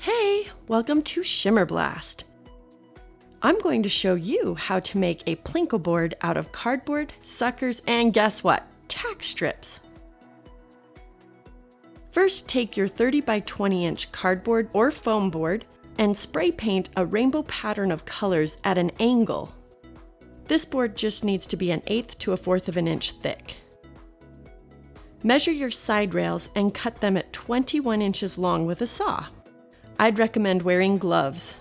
Hey, welcome to Shimmer Blast. I'm going to show you how to make a Plinko board out of cardboard, suckers, and guess what? Tack strips. First, take your 30 by 20 inch cardboard or foam board and spray paint a rainbow pattern of colors at an angle. This board just needs to be 1/8 to 1/4 of an inch thick. Measure your side rails and cut them at 21 inches long with a saw. I'd recommend wearing gloves.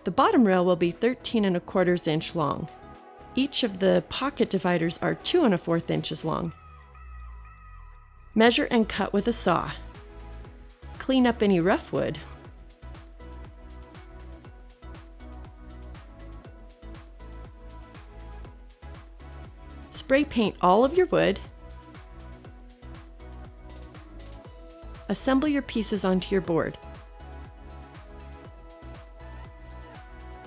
The bottom rail will be 13 1/4 inch long. Each of the pocket dividers are 2 1/4 inches long. Measure and cut with a saw. Clean up any rough wood. Spray paint all of your wood. Assemble your pieces onto your board.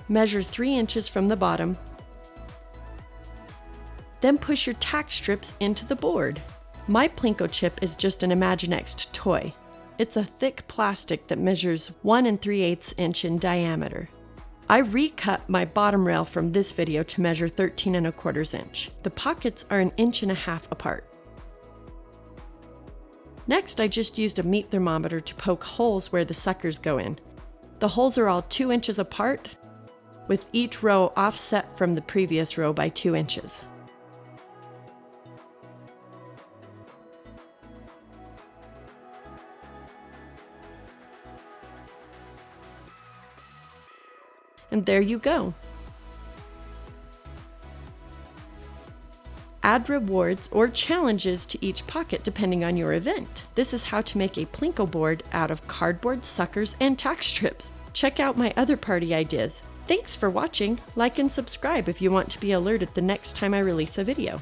Measure 3 inches from the bottom. Then push your tack strips into the board. My Plinko chip is just an Imaginext toy. It's a thick plastic that measures 1 3/8 inch in diameter. I recut my bottom rail from this video to measure 13 1/4 inch. The pockets are 1.5 inches apart. Next, I just used a meat thermometer to poke holes where the suckers go in. The holes are all 2 inches apart, with each row offset from the previous row by 2 inches. And there you go. Add rewards or challenges to each pocket depending on your event. This is how to make a Plinko board out of cardboard, suckers, and tack strips. Check out my other party ideas. Thanks for watching. Like and subscribe if you want to be alerted the next time I release a video.